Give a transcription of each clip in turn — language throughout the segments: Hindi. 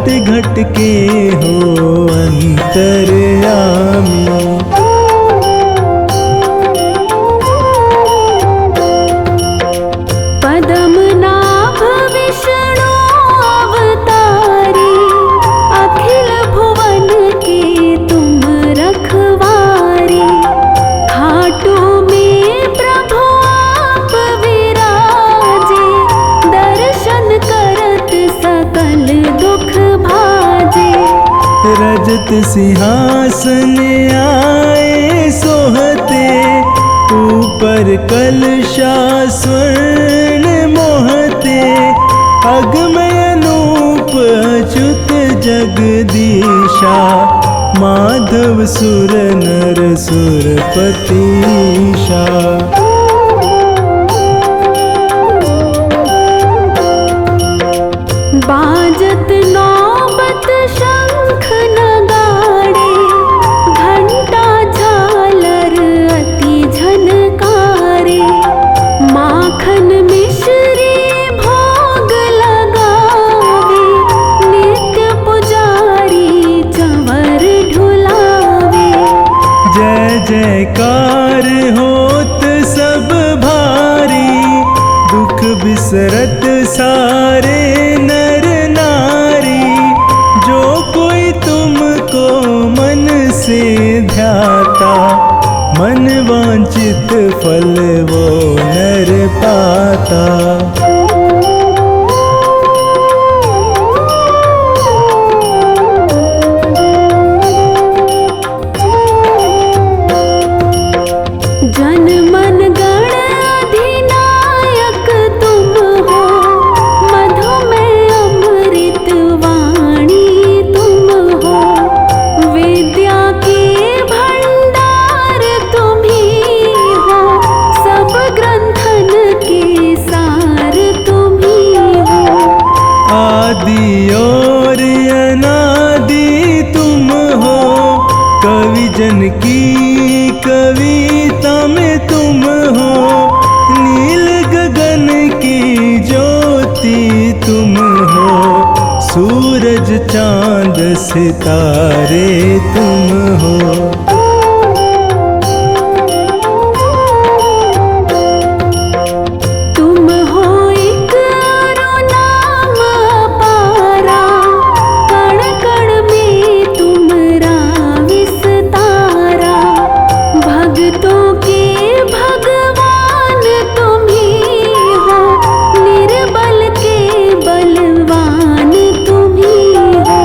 घट घट के हो अंतर्यामी। पद्मनाभ विष्णु अवतारी, अखिल भुवन के तुम रखवारी। खाटू में प्रभु आप विराजे, दर्शन करत सकल दुख भाजे। रजत सिंहासन आए सोहते, ऊपर कलशा स्वर्ण मोहते। अगमय अनूप अच्युत जगदीशा, माधव सुर नर सुरपतीशा। बाजत नौबत शंख नगाड़े, घंटा झालर अति झनकारे। माखन मिश्री भोग लगावे, नित्य पुजारी चंवर ढुलावे। जय जयकार होत सब भारी, दुख बिसरत सारे नर नारी। जो कोई तुमको मन से ध्याता, मन वांछित फल वो नर पाता। जन मन गण अधिनायक तुम हो, मधुमेह अमृत वाणी तुम हो। विद्या के भंडार तुम ही हो, सब ग्रंथन के सार तुम ही हो। आदि और अनादि तुम हो, कवि जन की कविता में तुम हो। नील गगन की ज्योति तुम हो, सूरज चांद सितारे तुम हो। तुम हो एक अरु नाम अपारा, कण कण में तुमरा विस्तारा। भक्तों के भगवान तुम ही हो, निर्बल के बलवान तुम ही हो।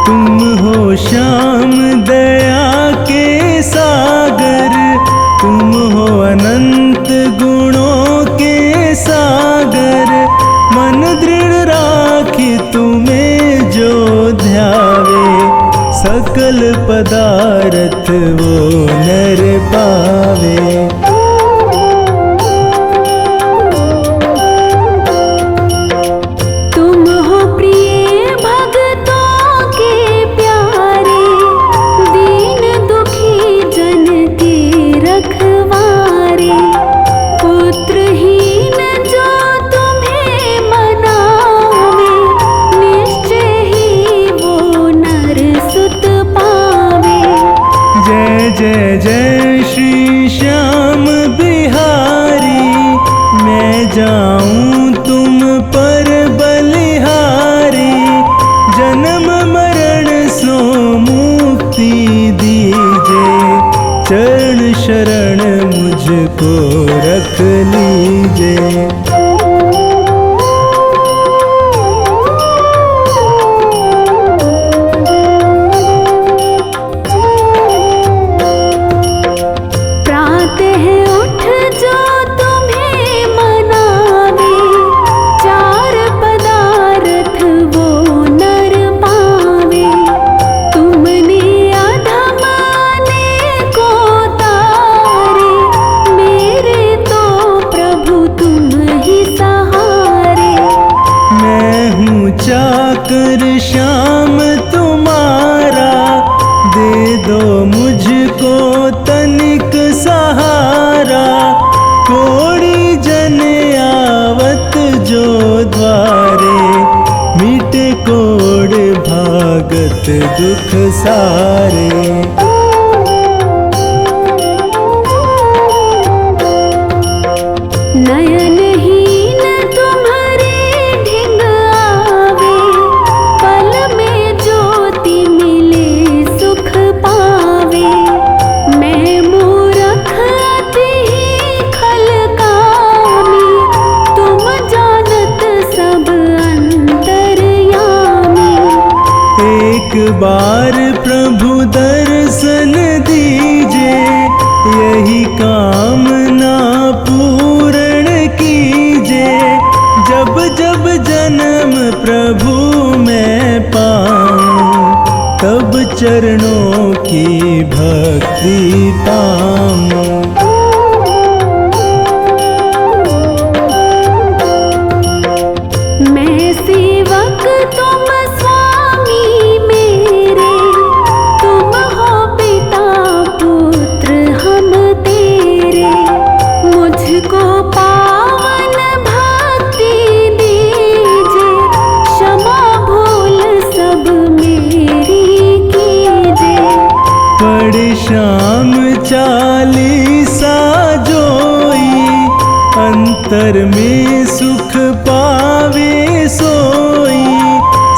तुम हो श्याम दया के सागर, तुम हो अनंत गुणों के सागर। मन दृढ़ राखी तुम्हें जो ध्यावे, सकल पदार्थ वो नर पावे। तुम हो प्रिय भक्तों के प्यारे, दीन दुखी जन के रखवारे। पुत्रहीन जो तुम्हें मनावे, निश्चय ही वो नर सुत पावे। जय जय जय श्री श्याम बिहारी, मैं जाऊं तुम पर बलिहारी। जन्म मरण सो मुक्ति दीजे, चरण शरण मुझको रख लीजे। प्रातः उठ जो तुम्हें मनावे, चार पदार्थ वो नर पावे। तुमने अधम को तारे, मेरे तो प्रभु तुम ही सहारे। मैं हूँ चाकर श्याम तुम्हारा, दे दो मुझको तनिक सहारा। कोड़ी जन आवत जो द्वारे, मिटे कोड़ दुख सारे। नयनहीन तुम्हारे ढिंग आवे, पल में ज्योति मिले सुख पावे। मैं मूरख अति खल कामी, तुम जानत सब अंतर्यामी। एक बार प्रभु दर्शन दीजे, यही कामना पूर्ण कीजे। जब जब जन्म प्रभु मैं पाऊं, तब चरणों की भक्ति पाऊं। मैं सेवक तुम स्वामी मेरे, तुम हो पिता पुत्र हम तेरे। मुझको पावन भक्ति दीजे, क्षमा भूल सब मेरी कीजे। पढ़ श्याम चालीसा जोई, अंतर में सुख पावे सोई।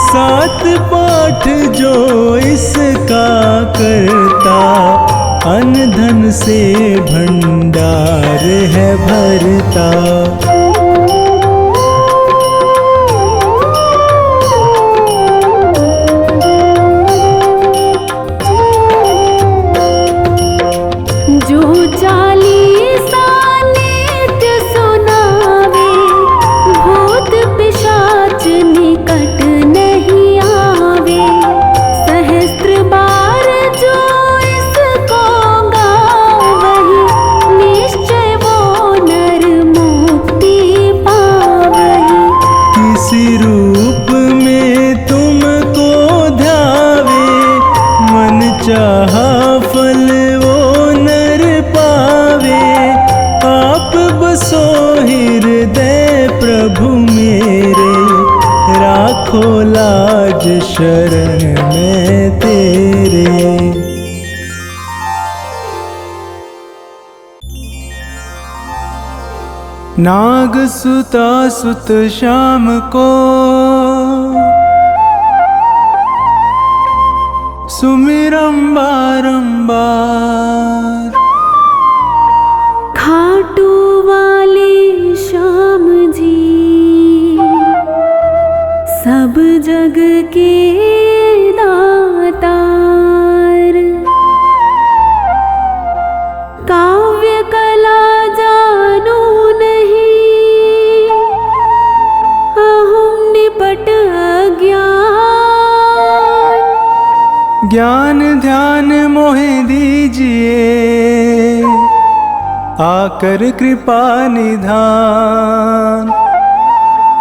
सात पाठ जो इसका करता, अन्न धन से भंडार है भरता। जो चालीसा नित्य सुनावे, भूत पिशाच निकट नहीं आवे। सहस्त्र बार जो इसको गावहि, निश्चय वो नर मुक्ति पावहि। किसी रूप में तुमको ध्यावे, मन चाहा फल वो नर पावे। आप बसो हृदय प्रभु मेरे, राखो लाज शरण में तेरे। नाग सुता सुत श्याम को, सुमिरम बारंबार। खाटू वाले श्याम जी, सब जग के दातार। काव्य कला जानू नहीं, अहम निपट अज्ञान। ज्ञान ध्यान मोहे दीजिए, आकर कृपा निधान।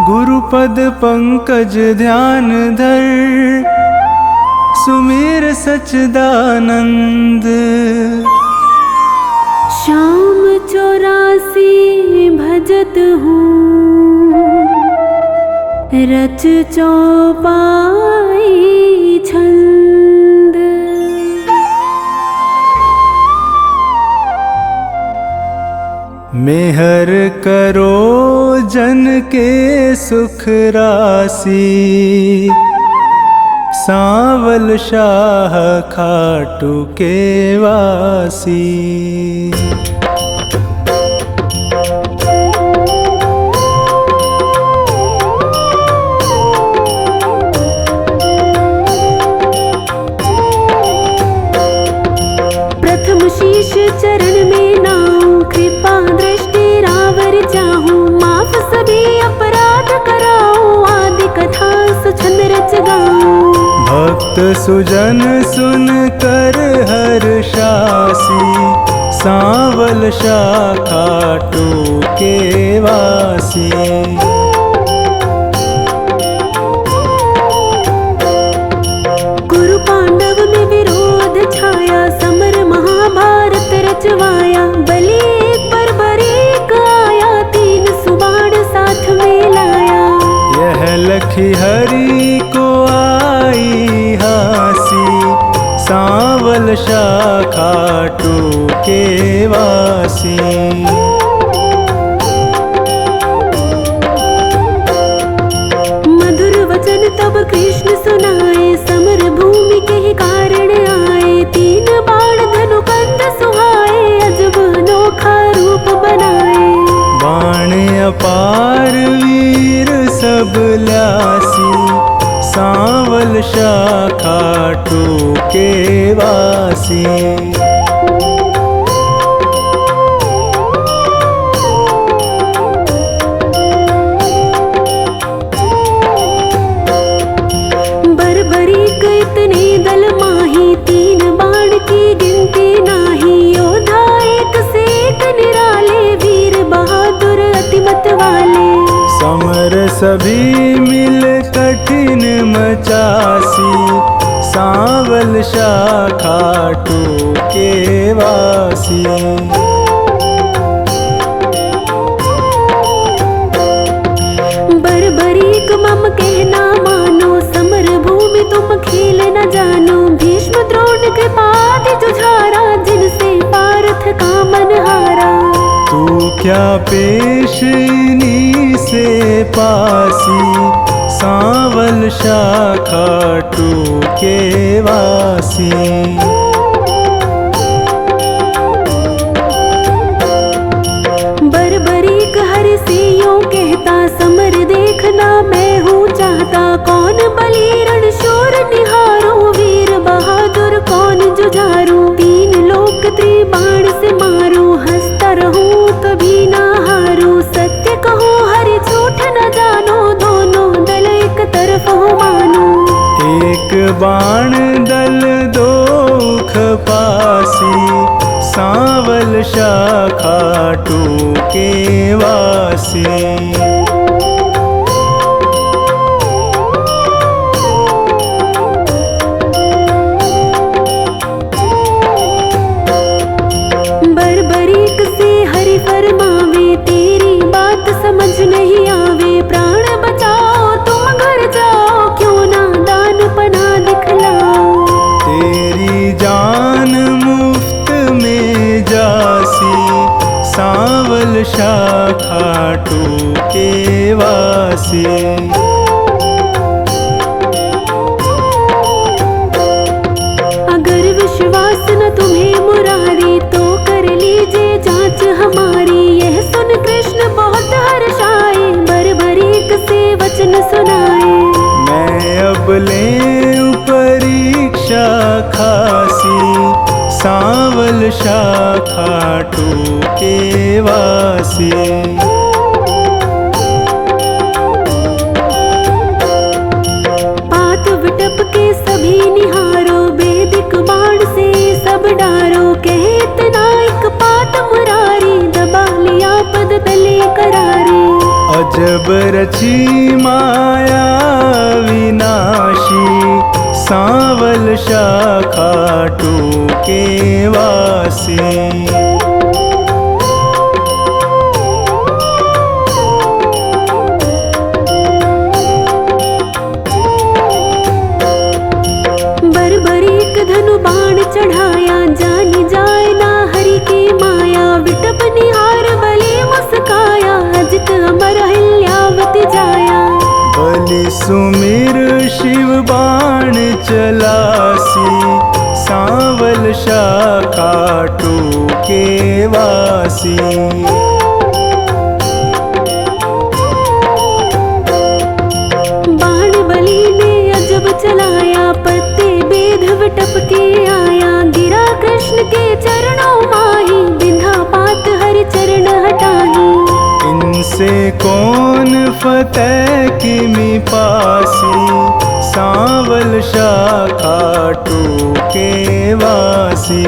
गुरुपद पंकज ध्यान धर, सुमिर सच्चिदानंद। श्याम 84 भजत हूँ, रच चौपाई छंद। मेहर करो जन के सुख राशि, सांवल शाह खाटू के वासी। प्रथम शीश चरण में नाऊं, कृपा दृष्टि रावर चाहूं। माफ सभी अपराध कराऊं, आदि कथा सुछंद रच गाऊं। भक्त सुजन सुन कर हर्षासी, सांवल शाह खाटू के वासी। कुरु पांडव में विरोध छाया, समर महाभारत रचवाया। बलि एक पर बरीक आया, 3 सुबाण साथ में लाया। यह लखी हरि को आई हास, सांवल शाखा टूके वासी। मधुर वचन तब कृष्ण सुनाए, समर भूमि के ही कारण आए। तीन बाण धनु कंध सुहाए, अजब अनोखा रूप बनाए। बाण अपार वीर सब ल्यासी, सांवल शाखा टूके वासी। बरबरीक इतने दल माही, तीन बाण की गिनती नाही। योद्धा एक से एक निराले, वीर बहादुर अतिमत वाले। समर सभी मिल कठिन मचासी, सांवल शाखा टूके वासी। बरबरीक मम कहना मानो, समर भूमि तुम खेल न जानो। भीष्म द्रोण कृपादि जुझारा, जिनसे पार्थ का मन हारा। तू क्या पेश इन्हीं से पासी, सांवल शाखा टूके वासी। बरबरीक हरि से यूं कहता, समर देखना मैं हूँ चाहता। कौन बली रण शूर निहारो, वीर बहादुर कौन जुझारू। तीन लोक त्रिबाण से मारू, हंसता रहूं कभी ना हारू। सत्य कहो हरि झूठ न जानो, दोनों दल एक तरफ हो मानो। एक बाण दल दो खपासी, सांवल शाखा टूके वासी। बरबरीक से हरि फरमावे, तेरी बात समझ नहीं आवे। प्राण बचाओ तुम घर जाओ, क्यों ना दान पना दिखलाओ। तेरी जान मुफ्त में जासी, सांवल शाखा टूके वासी। अगर विश्वास न तुम्हें मुरारी, तो कर लीजिए जांच हमारी। यह सुन कृष्ण बहुत हर्षाए, बरबरीक से वचन सुनाए। मैं अब ले परीक्षा खासी, सांवल शाखा टूके वासी। पात विटप के सभी निहारो, वेदिक बाण से सब डारो। कहे इतना एक पात मुरारी, दबा लिया पद तले करारे। अजब रची माया विनाशी, सांवल शाखा टूके वासी। बरबरीक धनु बाण चढ़ाया, जानी जाए ना हरि की माया। विटप निहार बलि मुस्काया, अजित अमर हिल्यावति जाया। बलि सुमिर शिव बाण चलासी, सांवल शाखा टूके वासी। बाण बलि ने अजब चलाया, पत्ते बेध विटप के आया। गिरा कृष्ण के चरणों माही, बिंधा पात हरि चरण हटाही। इनसे कौन फतेह किमि पासी, सांवल शाखा टूके वासी।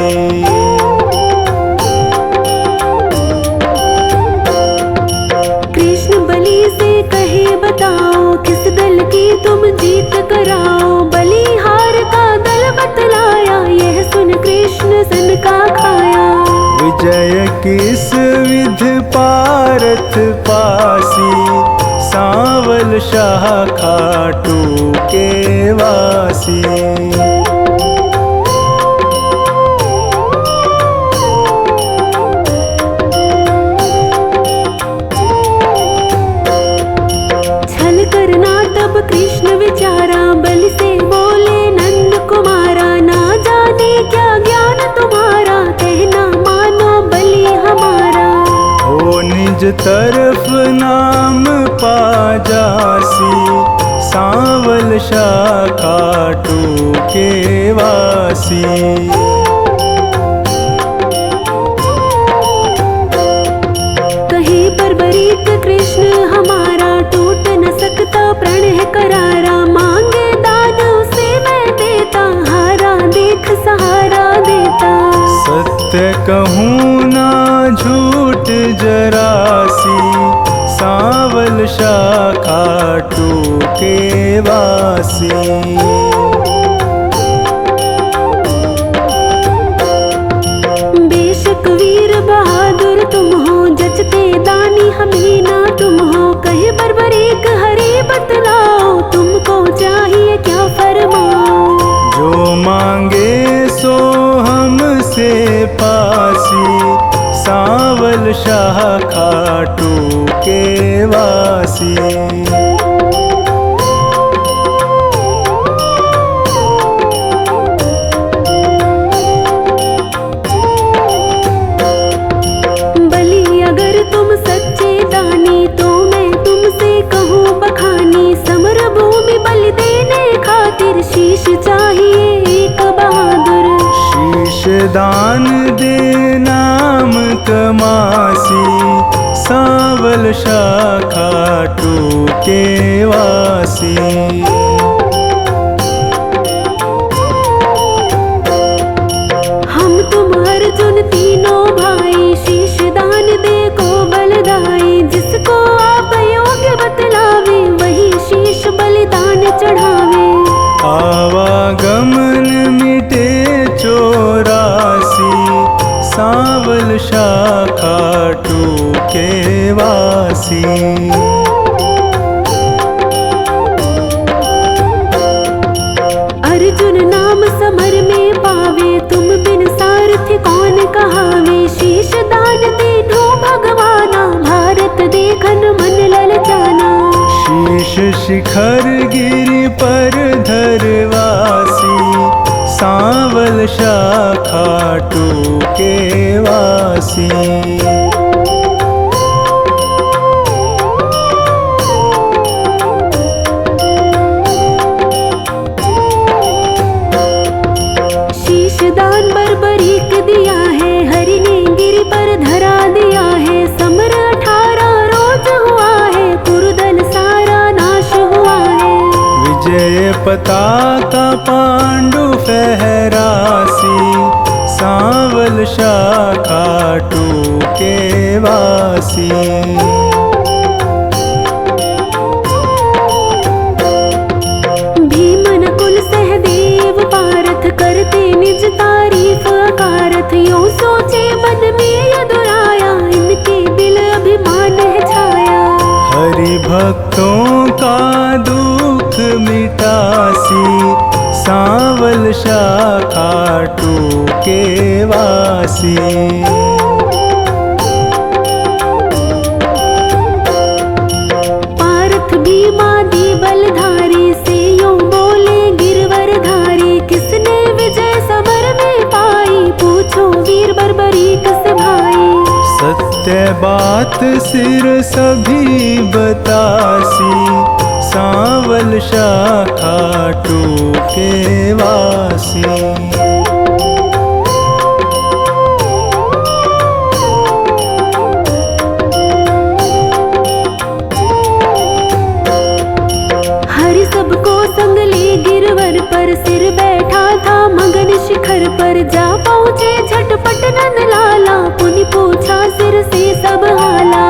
कृष्ण बलि से कहे बताओ, किस दल की तुम जीत कराओ। बलिहार का दल बतलाया, यह सुन कृष्ण सन का खाया। विजय किस विध पारथ पासी, सांवल शाखा टूके वासी। तरफ नाम पा जासी, सांवल शाखा टूके वासी। कहीं पर बरीक कृष्ण हमारा, टूट न सकता प्रण है करारा। मांगे दान उसे मैं देता, हारा देख सहारा देता। सत्य कहूँ ना झूठ जरासी, सांवल शाखा टूके वासी। बेशक वीर बहादुर तुम हो, जचते दानी हमें ना तुम हो। कहे बर्बरीक हरि बतलाओ, तुमको चाहिए क्या फरमाओ। जो मांगे सो हमसे पासी, सांवल शाखा टूके वासी। बलि अगर तुम सच्चे दानी, तो मैं तुमसे कहूँ बखानी। समर भूमि बलि देने खातिर, शीश चाहिए एक बहादुर। शीश दान दे नाम कमासी, सांवल शाखा टूके वासी। हम तुम अर्जुन तीनों भाई, शीश दान दे को बलदाई। जिसको आप योग्य बतलावे, वही शीश बलिदान चढ़ावे। आवागमन मिटे चौरासी, सांवल शाखा टूके वासी। अर्जुन नाम समर में पावे, तुम बिन सारथी कौन कहावे। शीश दान दीनो भगवाना, भारत देखन मन ललचाना। शीश शिखर गिरि पर धरवासी, सांवल शाखा टूके वासी। शीश दान बर्बरीक दिया है, हरि ने गिरि पर धरा दिया है। समर 18 रोज हुआ है, कुरुदल सारा नाश हुआ है। विजय पताका पांडु फहरासी, सांवल शाखा टूके वासी। भीम नकुल सहदेव पारथ, करते निज तारीफ अकारथ। यूं सोचे मन में यदुराया, इनके दिल अभिमान है छाया। हरि भक्तों का दुख मिटासी, सांवल शाखा टूके वासी। पारथ भीमादि बलधारी, से यूं बोले गिरवर धारी। किसने विजय समर में पाई, पूछो वीर बर्बरीक से भाई। सत्य बात सिर सभी बतासी, सांवल शाखा टूके वासी। हरि सबको संग ले गिरवर पर, सिर बैठा था मगन शिखर पर। जा पहुँचे झटपट नंद लाला, पुनि पूछा सिर से सब हाला।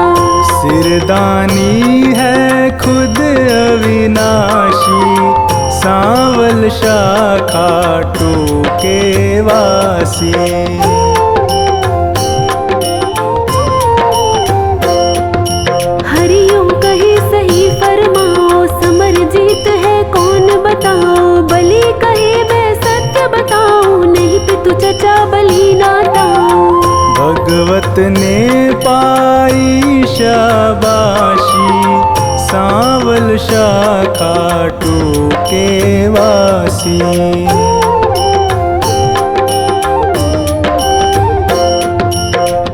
सिरदानी है खुद अविनाशी, सांवल शाखा टूके वासी। हरियों कहे सही फरमाओ, समर जीत है कौन बताओ। बलि कहे मैं सत्य बताऊं, नहीं पितु चचा बलि नाताऊं। भगवत ने पाई शाबाशी, सांवल शाखा टूके वासी।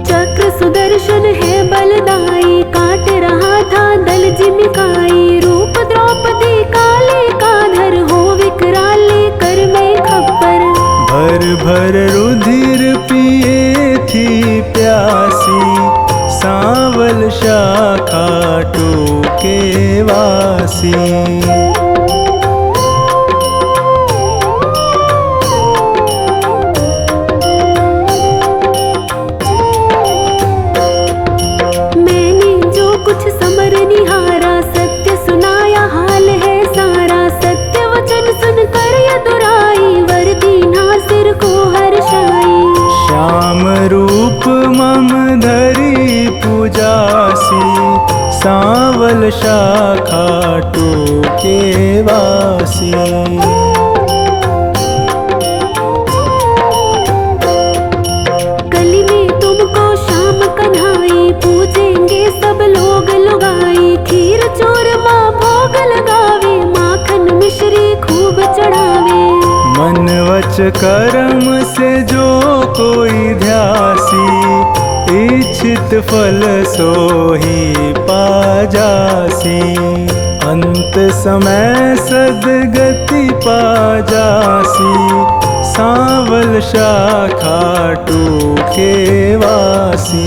चक्र सुदर्शन है बलदाई, शाखा टोके वासी। मैंने जो कुछ समर निहारा, सत्य सुनाया हाल है सारा। सत्य वचन सुनकर यदुराई, वर दीना सिर को हर्षाई। श्याम रूप मम धरी पूजासी, सांवल शाखा टोके वासी। कली में तुमको श्याम कन्हाई, पूजेंगे सब लोग लुगाई। खीर चूरमा भोग लगावे, माखन मिश्री खूब चढ़ावे। मन वच कर्म से जो कोई ध्यासी, इच्छित फल सोही पाजासी। अंत समय सदगति पाजासी, सांवल शाखा टोके वासी।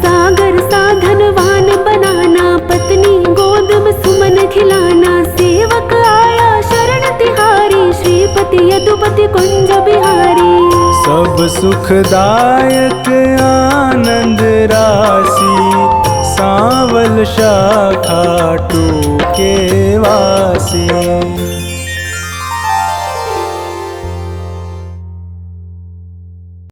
सागर साधनवान बनाना, पत्नी गोद में सुमन खिलाना। सेवक आया शरण तिहारी, श्रीपति यदुपति कुंज बिहारी। सब सुखदायक आनंद राशि, सांवल शाखा टोके वासी।